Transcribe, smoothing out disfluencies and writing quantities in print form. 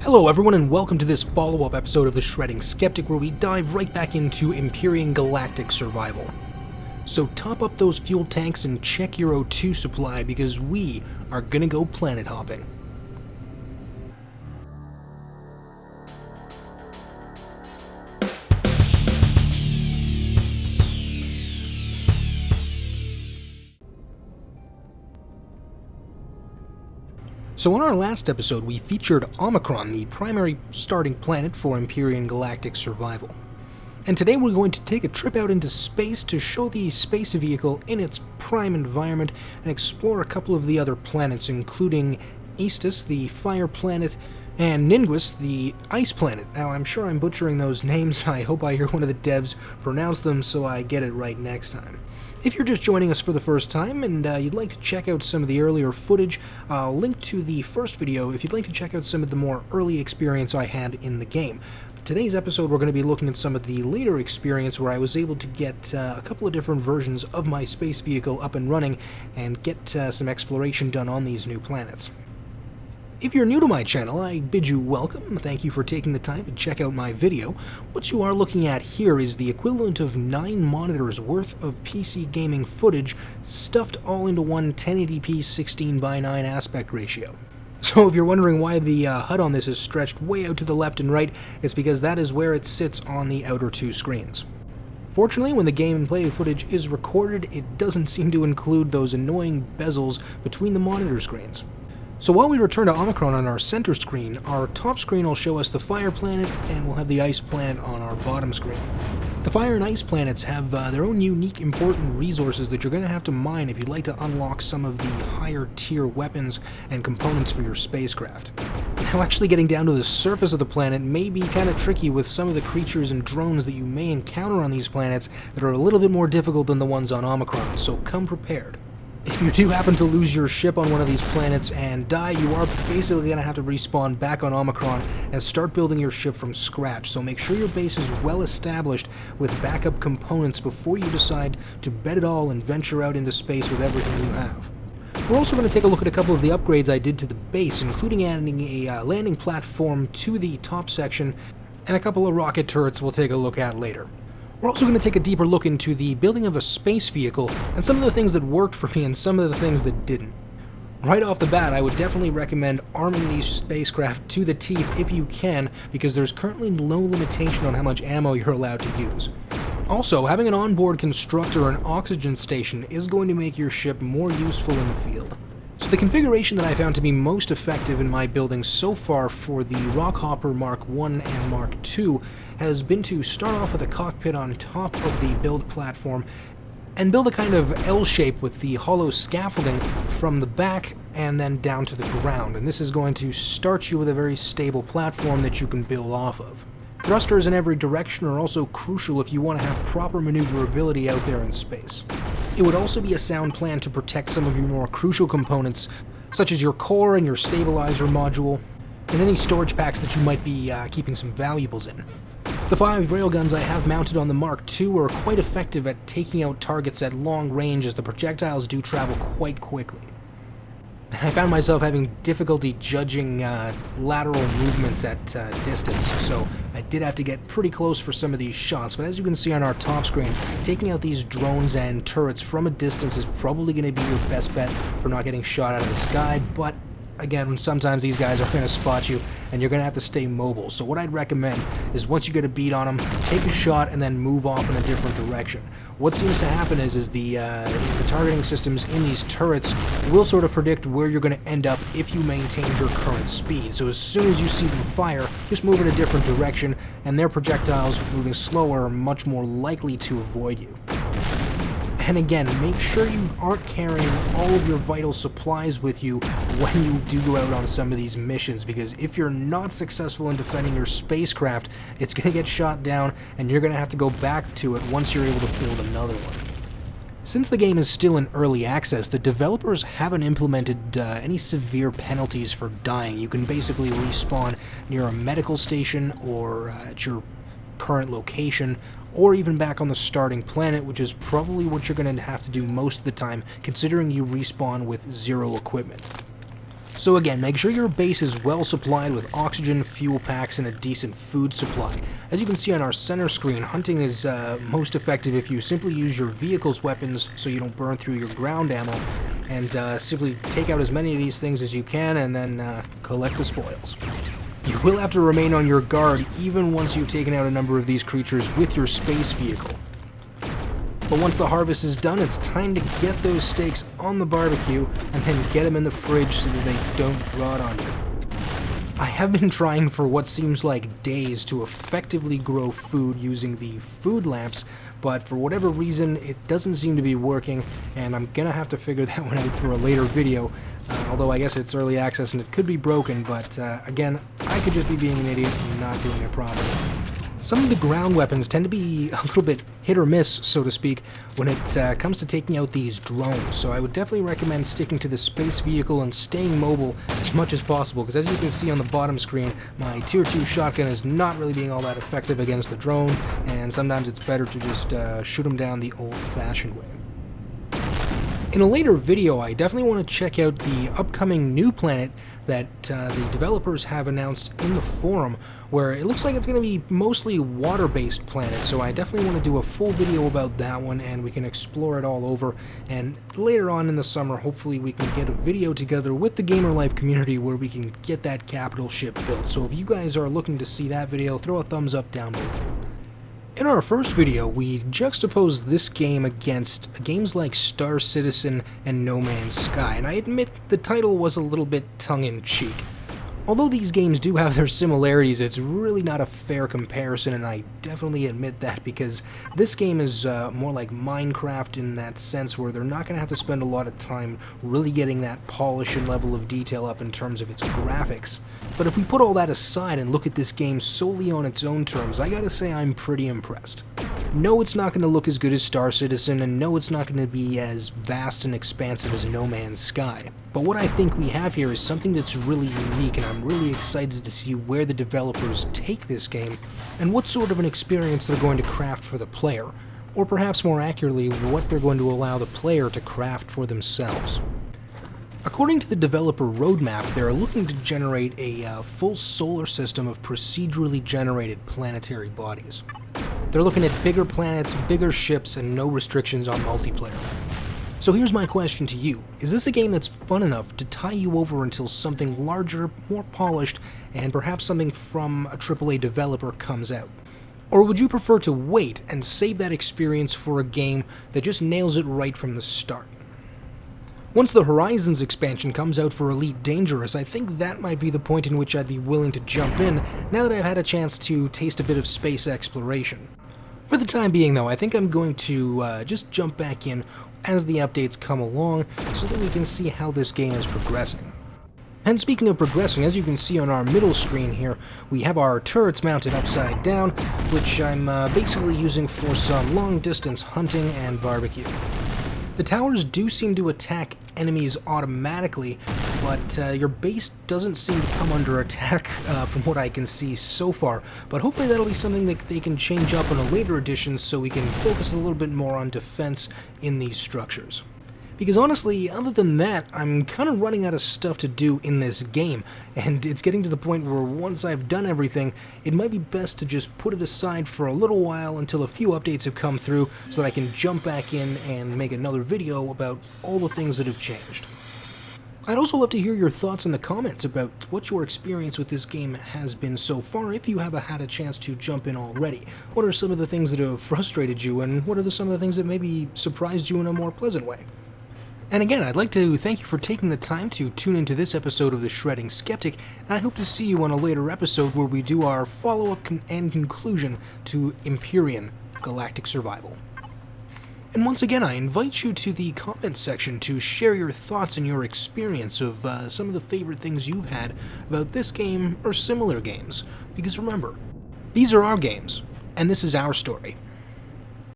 Hello everyone and welcome to this follow-up episode of the Shredding Skeptic, where we dive right back into Empyrion Galactic Survival. So top up those fuel tanks and check your O2 supply because we are gonna go planet hopping. So in our last episode, we featured Omicron, the primary starting planet for Empyrion Galactic Survival. And today we're going to take a trip out into space to show the space vehicle in its prime environment and explore a couple of the other planets, including Aestus, the fire planet, and Ningues, the ice planet. Now, I'm sure I'm butchering those names. I hope I hear one of the devs pronounce them so I get it right next time. If you're just joining us for the first time and you'd like to check out some of the earlier footage, I'll link to the first video if you'd like to check out some of the more early experience I had in the game. Today's episode, we're going to be looking at some of the later experience where I was able to get a couple of different versions of my space vehicle up and running and get some exploration done on these new planets. If you're new to my channel, I bid you welcome. Thank you for taking the time to check out my video. What you are looking at here is the equivalent of 9 monitors worth of PC gaming footage stuffed all into one 1080p 16:9 aspect ratio. So if you're wondering why the HUD on this is stretched way out to the left and right, it's because that is where it sits on the outer two screens. Fortunately, when the gameplay footage is recorded, it doesn't seem to include those annoying bezels between the monitor screens. So while we return to Omicron on our center screen, our top screen will show us the fire planet, and we'll have the ice planet on our bottom screen. The fire and ice planets have their own unique important resources that you're going to have to mine if you'd like to unlock some of the higher tier weapons and components for your spacecraft. Now, actually getting down to the surface of the planet may be kind of tricky with some of the creatures and drones that you may encounter on these planets that are a little bit more difficult than the ones on Omicron, so come prepared. If you do happen to lose your ship on one of these planets and die, you are basically going to have to respawn back on Omicron and start building your ship from scratch, so make sure your base is well established with backup components before you decide to bet it all and venture out into space with everything you have. We're also going to take a look at a couple of the upgrades I did to the base, including adding a landing platform to the top section, and a couple of rocket turrets we'll take a look at later. We're also going to take a deeper look into the building of a space vehicle and some of the things that worked for me and some of the things that didn't. Right off the bat, I would definitely recommend arming these spacecraft to the teeth if you can, because there's currently no limitation on how much ammo you're allowed to use. Also, having an onboard constructor and oxygen station is going to make your ship more useful in the field. So the configuration that I found to be most effective in my building so far for the Rockhopper Mark I and Mark II has been to start off with a cockpit on top of the build platform and build a kind of L shape with the hollow scaffolding from the back and then down to the ground. And this is going to start you with a very stable platform that you can build off of. Thrusters in every direction are also crucial if you want to have proper maneuverability out there in space. It would also be a sound plan to protect some of your more crucial components, such as your core and your stabilizer module, and any storage packs that you might be keeping some valuables in. The 5 railguns I have mounted on the Mark II are quite effective at taking out targets at long range, as the projectiles do travel quite quickly. I found myself having difficulty judging lateral movements at distance, so I did have to get pretty close for some of these shots. But as you can see on our top screen, taking out these drones and turrets from a distance is probably going to be your best bet for not getting shot out of the sky, but again, sometimes these guys are going to spot you, and you're going to have to stay mobile. So what I'd recommend is once you get a beat on them, take a shot and then move off in a different direction. What seems to happen is the targeting systems in these turrets will sort of predict where you're going to end up if you maintain your current speed. So as soon as you see them fire, just move in a different direction, and their projectiles moving slower are much more likely to avoid you. And again, make sure you aren't carrying all of your vital supplies with you when you do go out on some of these missions, because if you're not successful in defending your spacecraft, it's going to get shot down and you're going to have to go back to it once you're able to build another one. Since the game is still in early access, the developers haven't implemented any severe penalties for dying. You can basically respawn near a medical station or at your current location, or even back on the starting planet, which is probably what you're going to have to do most of the time, considering you respawn with 0 equipment. So again, make sure your base is well supplied with oxygen, fuel packs, and a decent food supply. As you can see on our center screen, hunting is most effective if you simply use your vehicle's weapons so you don't burn through your ground ammo, and simply take out as many of these things as you can and then collect the spoils. You will have to remain on your guard even once you've taken out a number of these creatures with your space vehicle. But once the harvest is done, it's time to get those steaks on the barbecue and then get them in the fridge so that they don't rot on you. I have been trying for what seems like days to effectively grow food using the food lamps, but for whatever reason it doesn't seem to be working, and I'm gonna have to figure that one out for a later video, although I guess it's early access and it could be broken, but again, I could just be being an idiot and not doing it properly. Some of the ground weapons tend to be a little bit hit or miss, so to speak, when it comes to taking out these drones, so I would definitely recommend sticking to the space vehicle and staying mobile as much as possible, because as you can see on the bottom screen, my tier 2 shotgun is not really being all that effective against the drone, and sometimes it's better to just shoot them down the old-fashioned way. In a later video, I definitely want to check out the upcoming new planet that the developers have announced in the forum, where it looks like it's going to be mostly water-based planet, so I definitely want to do a full video about that one and we can explore it all over, and later on in the summer hopefully we can get a video together with the Gamer Life community where we can get that capital ship built. So if you guys are looking to see that video, throw a thumbs up down below. In our first video, we juxtaposed this game against games like Star Citizen and No Man's Sky, and I admit the title was a little bit tongue-in-cheek. Although these games do have their similarities, it's really not a fair comparison, and I definitely admit that, because this game is more like Minecraft in that sense, where they're not going to have to spend a lot of time really getting that polish and level of detail up in terms of its graphics. But if we put all that aside and look at this game solely on its own terms, I gotta say I'm pretty impressed. No, it's not going to look as good as Star Citizen, and no, it's not going to be as vast and expansive as No Man's Sky. But what I think we have here is something that's really unique, and I'm really excited to see where the developers take this game, and what sort of an experience they're going to craft for the player, or perhaps more accurately, what they're going to allow the player to craft for themselves. According to the developer roadmap, they're looking to generate a full solar system of procedurally generated planetary bodies. They're looking at bigger planets, bigger ships, and no restrictions on multiplayer. So here's my question to you. Is this a game that's fun enough to tie you over until something larger, more polished, and perhaps something from a AAA developer comes out? Or would you prefer to wait and save that experience for a game that just nails it right from the start? Once the Horizons expansion comes out for Elite Dangerous, I think that might be the point in which I'd be willing to jump in, now that I've had a chance to taste a bit of space exploration. For the time being though, I think I'm going to just jump back in as the updates come along, so that we can see how this game is progressing. And speaking of progressing, as you can see on our middle screen here, we have our turrets mounted upside down, which I'm basically using for some long-distance hunting and barbecue. The towers do seem to attack enemies automatically, but your base doesn't seem to come under attack from what I can see so far, but hopefully that'll be something that they can change up in a later edition so we can focus a little bit more on defense in these structures. Because honestly, other than that, I'm kind of running out of stuff to do in this game, and it's getting to the point where once I've done everything, it might be best to just put it aside for a little while until a few updates have come through so that I can jump back in and make another video about all the things that have changed. I'd also love to hear your thoughts in the comments about what your experience with this game has been so far, if you have had a chance to jump in already. What are some of the things that have frustrated you, and what are some of the things that maybe surprised you in a more pleasant way? And again, I'd like to thank you for taking the time to tune into this episode of The Shredding Skeptic, and I hope to see you on a later episode where we do our follow-up and conclusion to Empyrion Galactic Survival. And once again, I invite you to the comments section to share your thoughts and your experience of some of the favorite things you've had about this game or similar games. Because remember, these are our games, and this is our story.